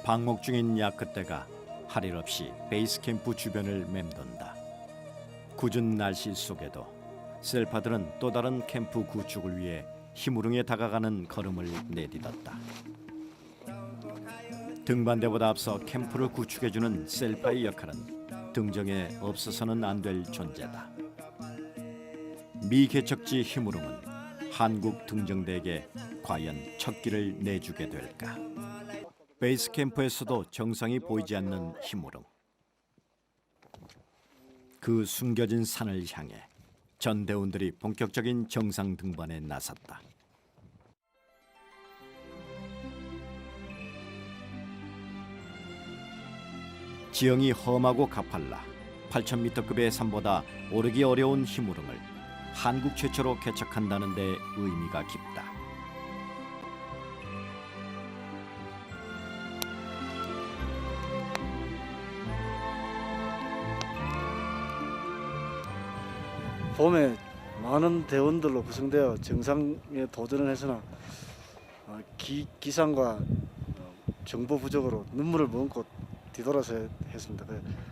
방목 중인 야크떼가 할 일 없이 베이스 캠프 주변을 맴돈다. 궂은 날씨 속에도 셀파들은 또 다른 캠프 구축을 위해 힘으릉에 다가가는 걸음을 내딛었다. 등반대보다 앞서 캠프를 구축해주는 셀파의 역할은 등정에 없어서는 안 될 존재다. 미개척지 힘으릉은 한국 등정대에게 과연 첫 끼를 내주게 될까? 베이스 캠프에서도 정상이 보이지 않는 힘으릉. 그 숨겨진 산을 향해 전대원들이 본격적인 정상 등반에 나섰다. 지형이 험하고 가팔라 8,000m급의 산보다 오르기 어려운 힘으릉을 한국 최초로 개척한다는 데 의미가 깊다. 봄에 많은 대원들로 구성되어 정상에 도전을 했으나 기상과 정보 부족으로 눈물을 머금고 뒤돌아서 했습니다.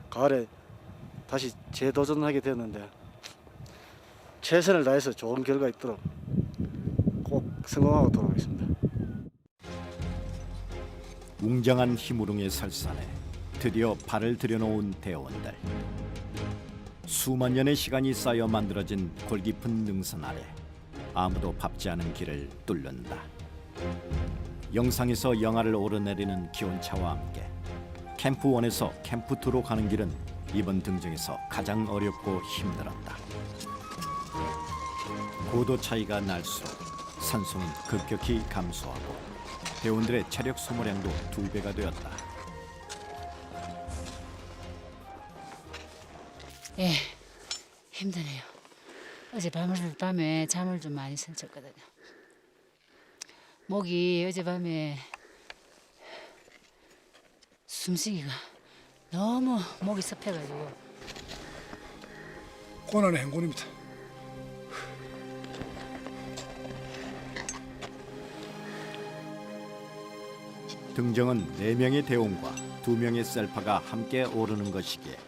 가을에 다시 재도전하게 되었는데 최선을 다해서 좋은 결과 있도록 꼭 성공하고 돌아오겠습니다. 웅장한 힘으릉의 설산에 드디어 발을 들여놓은 대원들. 수만 년의 시간이 쌓여 만들어진 골깊은 능선 아래 아무도 밟지 않은 길을 뚫는다. 영상에서 영하를 오르내리는 기온차와 함께 캠프1에서 캠프2로 가는 길은 이번 등정에서 가장 어렵고 힘들었다. 고도 차이가 날수록 산소는 급격히 감소하고 대원들의 체력 소모량도 2배가 되었다. 예, 힘드네요. 어젯밤에 잠을 좀 많이 설쳤거든요. 목이 어젯밤에 숨쉬기가 너무 목이 습해가지고 고난의 행군입니다. 등정은 4명의 대원과 2명의 셀파가 함께 오르는 것이기에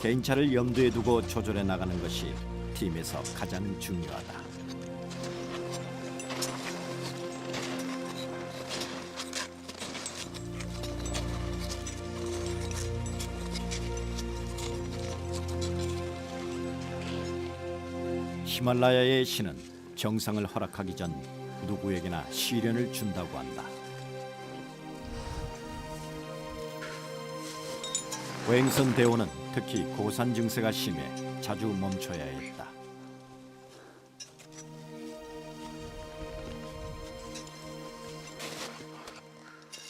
개인차를 염두에 두고 조절해 나가는 것이 팀에서 가장 중요하다. 히말라야의 신은 정상을 허락하기 전 누구에게나 시련을 준다고 한다. 오행선 대원은 특히 고산 증세가 심해 자주 멈춰야 했다.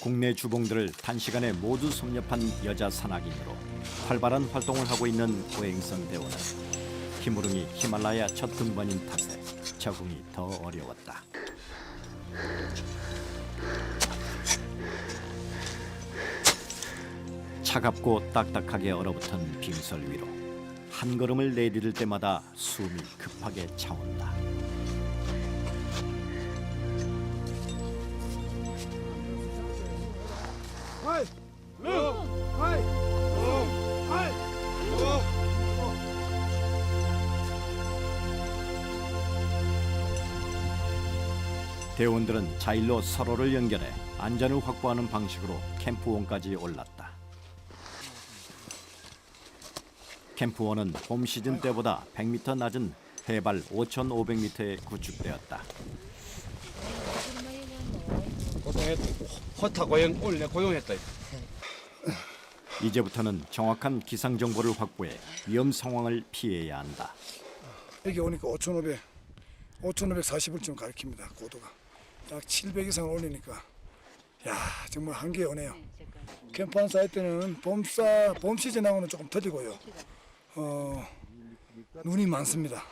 국내 주봉들을 단시간에 모두 섭렵한 여자 산악인으로 활발한 활동을 하고 있는 오행선 대원은 힘으릉이 히말라야 첫 등반인 탓에 적응이 더 어려웠다. 차갑고 딱딱하게 얼어붙은 빙설 위로 한 걸음을 내디딜 때마다 숨이 급하게 차온다. 대원들은 자일로 서로를 연결해 안전을 확보하는 방식으로 캠프1까지 올랐다. 캠프1은 봄 시즌 때보다 100m 낮은 해발 5,500m에 구축되었다. 호타 고용했다. 이제부터는 정확한 기상 정보를 확보해 위험 상황을 피해야 한다. 여기 오니까 5,540을 좀 가리킵니다. 고도가 약 700 이상 올리니까 야 정말 한계에 오네요. 캠프1 사이트는 봄 시즌하고는 조금 틀리고요. 눈이 많습니다.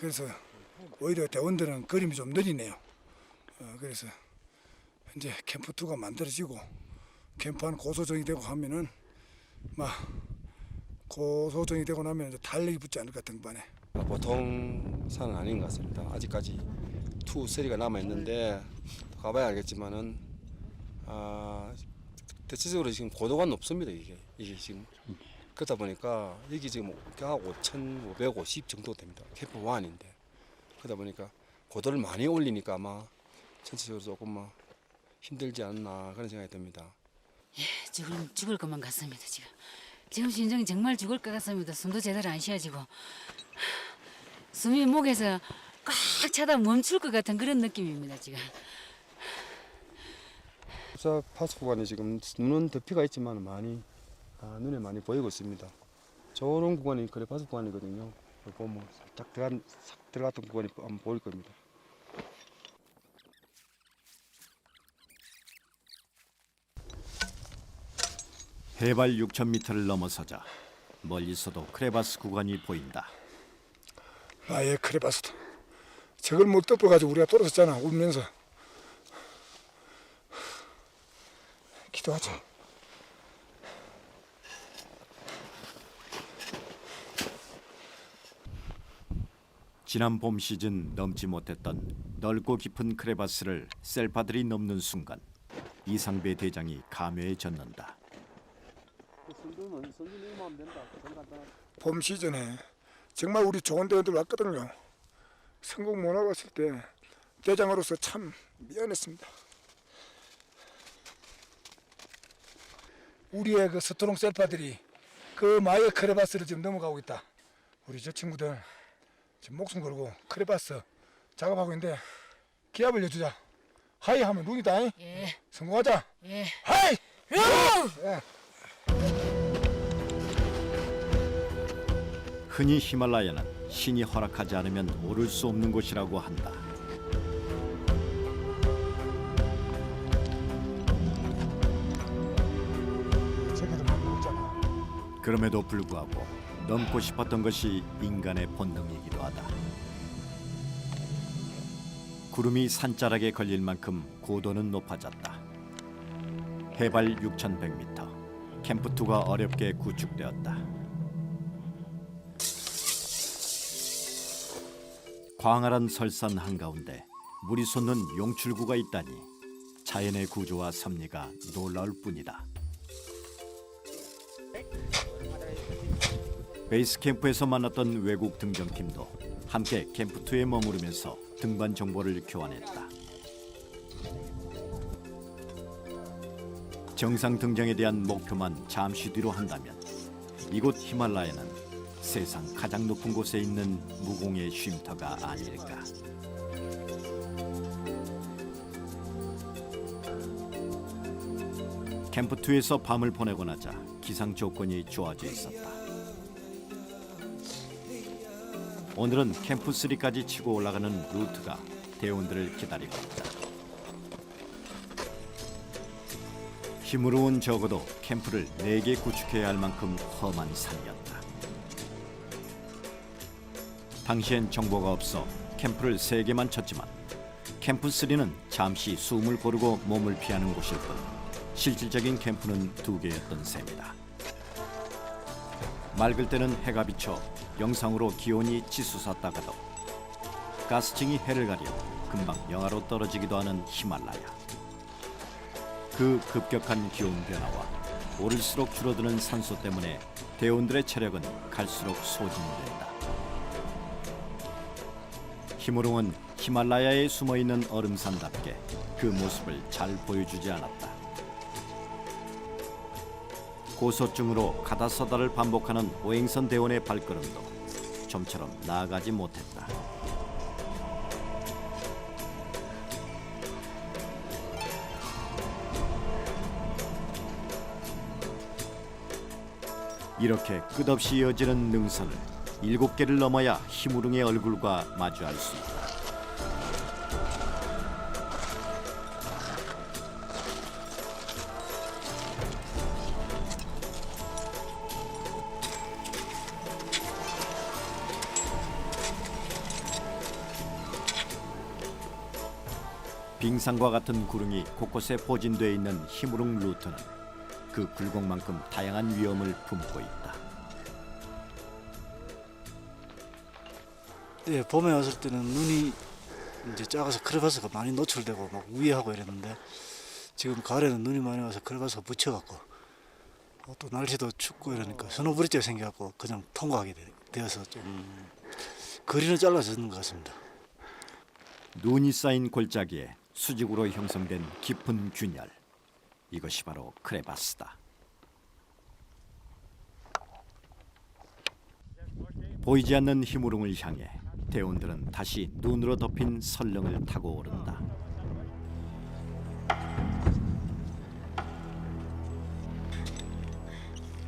그래서 오히려 대원들은 걸음이 좀 느리네요. 그래서 이제 캠프2가 만들어지고 캠프1 고소정이 되고 하면은 고소정이 되고 나면 이제 달력이 붙지 않을까 등반에. 보통 산은 아닌 것 같습니다. 아직까지 2, 3가 남아 있는데 가봐야 알겠지만은 대체적으로 지금 고도가 높습니다. 이게 지금 그러다 보니까 여기 지금 한 5,550 정도 됩니다. 캠프 1인데 그러다 보니까 고도를 많이 올리니까 아마 전체적으로 조금 힘들지 않나 그런 생각이 듭니다. 지금 죽을 것만 같습니다. 지금 심정이 정말 죽을 것 같습니다. 숨도 제대로 안 쉬어지고 숨이 목에서 꽉 차다 멈출 것 같은 그런 느낌입니다. 지금. 자 파스 구간이 지금 눈은 덮이가 있지만 많이 눈에 많이 보이고 있습니다. 저런 구간이 그래 파스 구간이거든요. 보면 살짝 들어갔던 구간이 한번 보일 겁니다. 해발 6,000m를 넘어서자 멀리서도 크레바스 구간이 보인다. 나의 크레바스다. 저걸 못 덮어가지고 우리가 떨어졌잖아. 울면서. 기도하자. 지난 봄 시즌 넘지 못했던 넓고 깊은 크레바스를 셀파들이 넘는 순간 이상배 대장이 감회에 젖는다. 봄 시즌에 정말 우리 좋은 대원들 왔거든요. 성공 못 하고 있을 때 대장으로서 참 미안했습니다. 우리의 그 스트롱 셀파들이 그 마의 크레바스를 지금 넘어가고 있다. 우리 저 친구들 지금 목숨 걸고 크레바스 작업하고 있는데 기합을 내주자. 하이 하면 룬이다. 예. 성공하자. 예. 하이! 예. 흔히 히말라야는 신이 허락하지 않으면 오를 수 없는 곳이라고 한다. 저기도 많이 있잖아. 그럼에도 불구하고 넘고 싶었던 것이 인간의 본능이기도 하다. 구름이 산자락에 걸릴 만큼 고도는 높아졌다. 해발 6,100m, 캠프2가 어렵게 구축되었다. 광활한 설산 한가운데 물이 솟는 용출구가 있다니 자연의 구조와 섭리가 놀라울 뿐이다. 베이스 캠프에서 만났던 외국 등정팀도 함께 캠프2에 머무르면서 등반 정보를 교환했다. 정상 등정에 대한 목표만 잠시 뒤로 한다면 이곳 히말라야는 세상 가장 높은 곳에 있는 무공의 쉼터가 아닐까. 캠프2에서 밤을 보내고 나자 기상 조건이 좋아져 있었다. 오늘은 캠프3까지 치고 올라가는 루트가 대원들을 기다리고 있다. 힘으로는 적어도 캠프를 4개 구축해야 할 만큼 험한 산이었다. 당시엔 정보가 없어 캠프를 3개만 쳤지만 캠프3는 잠시 숨을 고르고 몸을 피하는 곳일 뿐 실질적인 캠프는 2개였던 셈이다. 맑을 때는 해가 비쳐 영상으로 기온이 치솟았다가도 가스층이 해를 가려 금방 영하로 떨어지기도 하는 히말라야. 그 급격한 기온 변화와 오를수록 줄어드는 산소 때문에 대원들의 체력은 갈수록 소진된다. 히무룽은 히말라야에 숨어있는 얼음산답게 그 모습을 잘 보여주지 않았다. 고소증으로 가다서다를 반복하는 오행선 대원의 발걸음도 좀처럼 나아가지 못했다. 이렇게 끝없이 이어지는 능선을 7개를 넘어야 히무룽의 얼굴과 마주할 수 있다. 빙산과 같은 구릉이 곳곳에 포진되어 있는 히무룽 루트는 그 굴곡만큼 다양한 위험을 품고 있다. 예, 봄에 왔을 때는 눈이 이제 작아서 크레바스가 많이 노출되고 막 우회하고 이랬는데 지금 가을에는 눈이 많이 와서 크레바스가 붙여갖고 또 날씨도 춥고 이러니까 스노브릿지가 생겨갖고 그냥 통과하게 되어서 좀 거리는 짧아지는 것 같습니다. 눈이 쌓인 골짜기에 수직으로 형성된 깊은 균열. 이것이 바로 크레바스다. 보이지 않는 희무릉을 향해 대원들은 다시 눈으로 덮인 설릉을 타고 오른다.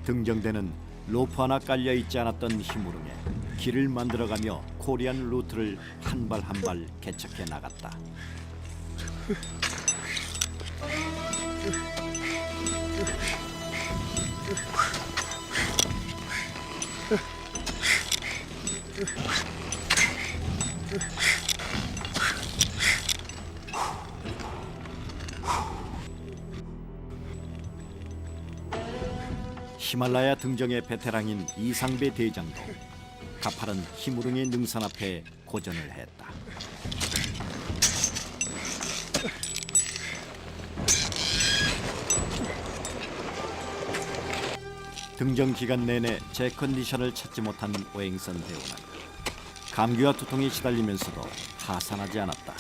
등정대는 로프 하나 깔려 있지 않았던 희무릉에 길을 만들어가며 코리안 루트를 한 발 한 발 개척해 나갔다. 히말라야 등정의 베테랑인 이상배 대장도 가파른 희무릉의 능선 앞에 고전을 했다. 등정 기간 내내 제 컨디션을 찾지 못한 오행선 대원은 감기와 두통에 시달리면서도 하산하지 않았다.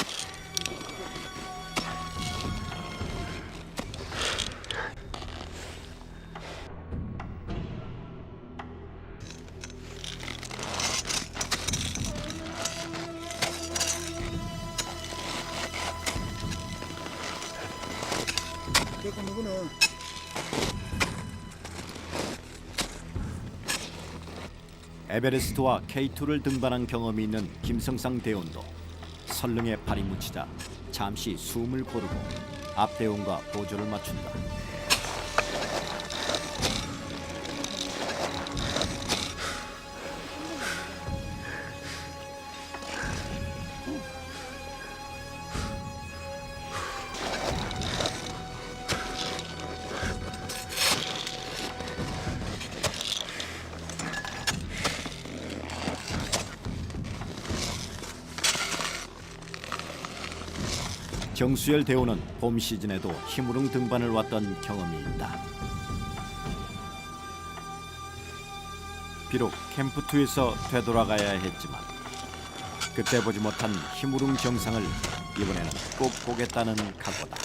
그리고 누구는 에베레스트와 K2를 등반한 경험이 있는 김성상 대원도 설릉에 발이 묻히자 잠시 숨을 고르고 앞 대원과 보조를 맞춘다. 정수열 대원은 봄 시즌에도 희무릉 등반을 왔던 경험이 있다. 비록 캠프2에서 되돌아가야 했지만 그때 보지 못한 희무릉 정상을 이번에는 꼭 보겠다는 각오다.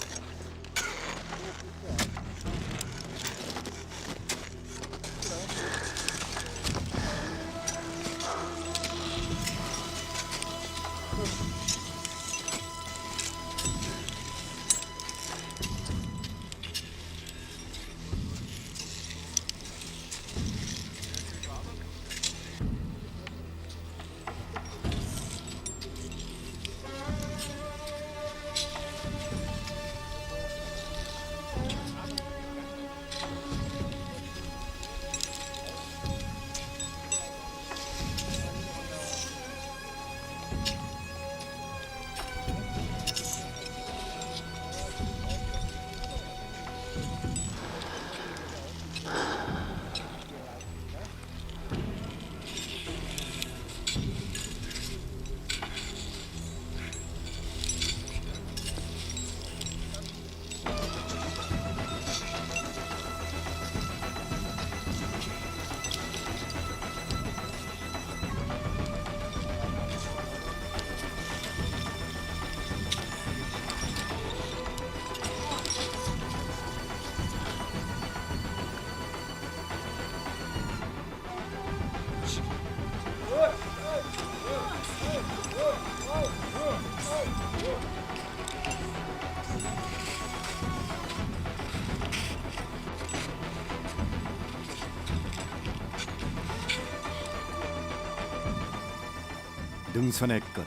능선의 끝,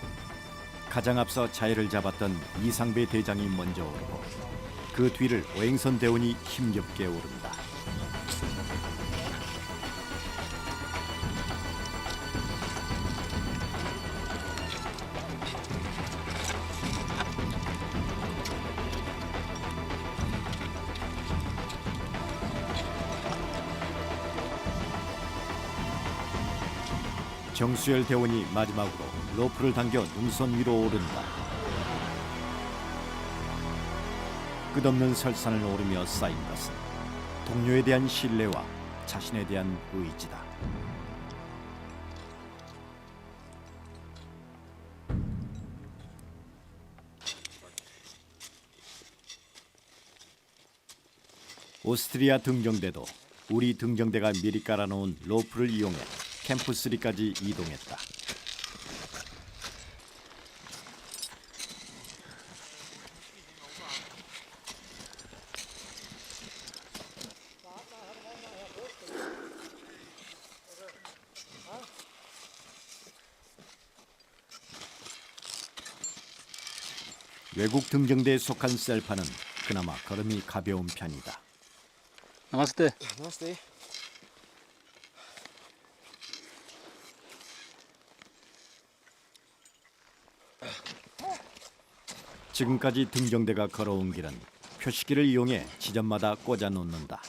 가장 앞서 자리를 잡았던 이상배 대장이 먼저 오르고 그 뒤를 오행선 대원이 힘겹게 오른다. 정수열 대원이 마지막으로 로프를 당겨 능선 위로 오른다. 끝없는 설산을 오르며 쌓인 것은 동료에 대한 신뢰와 자신에 대한 의지다. 오스트리아 등정대도 우리 등정대가 미리 깔아놓은 로프를 이용해 캠프3까지 이동했다. 외국 등정대에 속한 셀파는 그나마 걸음이 가벼운 편이다. 나마스테. 나왔어요. 지금까지 등정대가 걸어온 길은 표시기를 이용해 지점마다 꽂아 놓는다.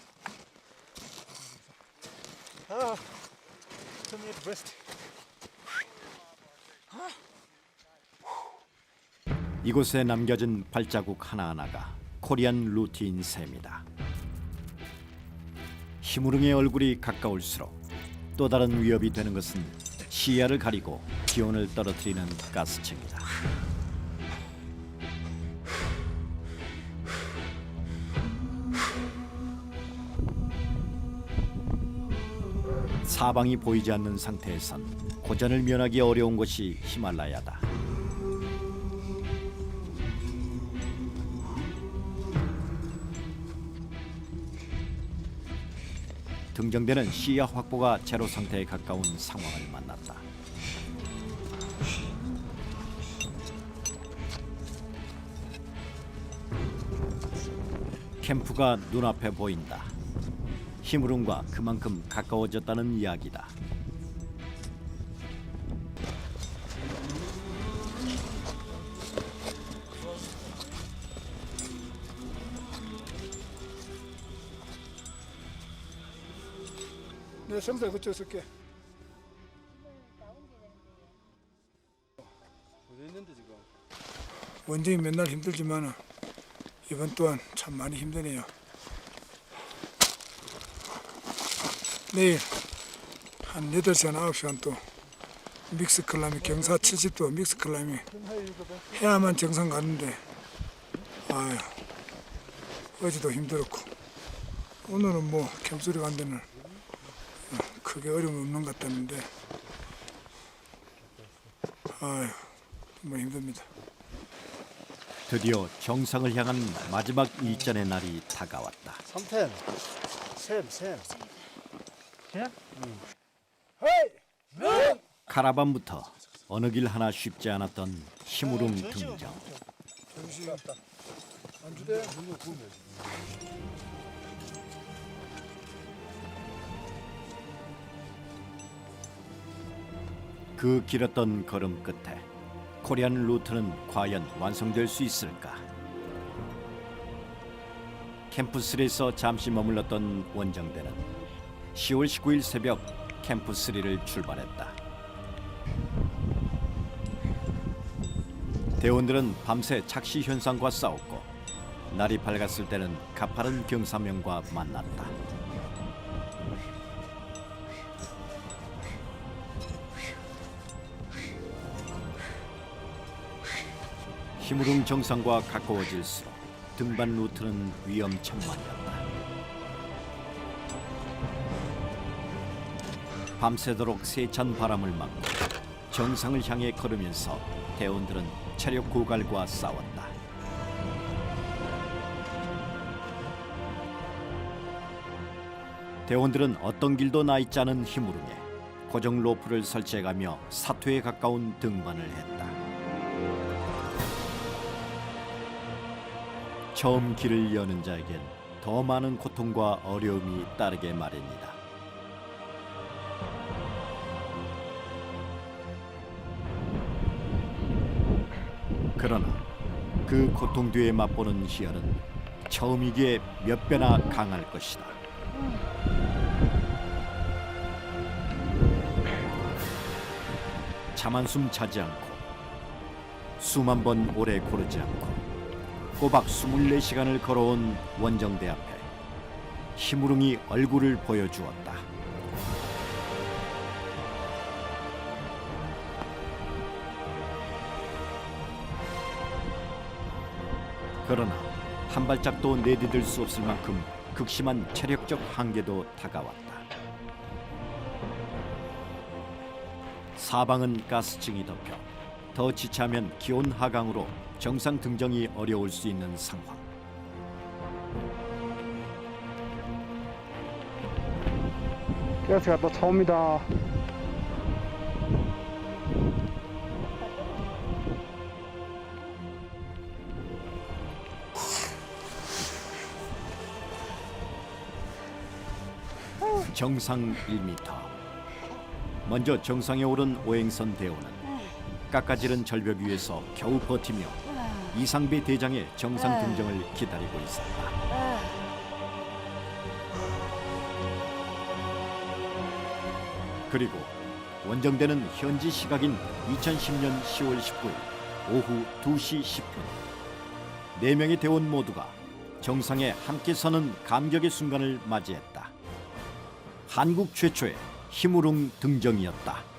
이곳에 남겨진 발자국 하나하나가 코리안 루트인 셈이다. 히무릉의 얼굴이 가까울수록 또 다른 위협이 되는 것은 시야를 가리고 기온을 떨어뜨리는 가스층이다. 사방이 보이지 않는 상태에선 고전을 면하기 어려운 곳이 히말라야다. 등정대는 시야 확보가 제로 상태에 가까운 상황을 만났다. 캠프가 눈앞에 보인다. 히무릉과 그만큼 가까워졌다는 이야기다. 내 성살 그쪽 쓸게. 어디 있는데 지금? 원정이 맨날 힘들지만 이번 또한 참 많이 힘드네요. 내일 한 8시간 9시간 또 믹스 클라이밍 경사 70도 믹스 클라이밍 해야만 정상 가는데 아유 어제도 힘들었고 오늘은 뭐 캠소리 간 데는 크게 어려움 없는 것 같았는데 아유 정말 힘듭니다. 드디어 정상을 향한 마지막 일전의 날이 다가왔다. 3텐. 샘. 카라반부터 어느 길 하나 쉽지 않았던 히무릉 등정. 정신 안 주대. 그 길었던 걸음 끝에 코리안 루트는 과연 완성될 수 있을까? 캠프3에서 잠시 머물렀던 원정대는 10월 19일 새벽 캠프3를 출발했다. 대원들은 밤새 착시 현상과 싸웠고 날이 밝았을 때는 가파른 경사면과 만났다. 히무릉 정상과 가까워질수록 등반 루트는 위험천만이었다. 밤새도록 세찬 바람을 막고 정상을 향해 걸으면서 대원들은 체력 고갈과 싸웠다. 대원들은 어떤 길도 나 있지 않은 히무릉에 고정 로프를 설치해가며 사퇴에 가까운 등반을 했다. 처음 길을 여는 자에겐 더 많은 고통과 어려움이 따르게 마련이다. 그러나 그 고통 뒤에 맛보는 희열은 처음이기에 몇 배나 강할 것이다. 잠 한숨 자지 않고 수만 번 오래 고르지 않고 꼬박 24시간을 걸어온 원정대 앞에 힘으릉이 얼굴을 보여주었다. 그러나 한 발짝도 내디딜 수 없을 만큼 극심한 체력적 한계도 다가왔다. 사방은 가스층이 덮여 더 지체하면 기온 하강으로 정상 등정이 어려울 수 있는 상황. 가스가 또 차옵니다. 정상 1m. 먼저 정상에 오른 오행선 대원은 깎아지른 절벽 위에서 겨우 버티며 이상배 대장의 정상 등정을 기다리고 있었다. 그리고 원정대는 현지 시각인 2010년 10월 19일 오후 2시 10분 4명의 대원 모두가 정상에 함께 서는 감격의 순간을 맞이했다. 한국 최초의 힘으릉 등정이었다.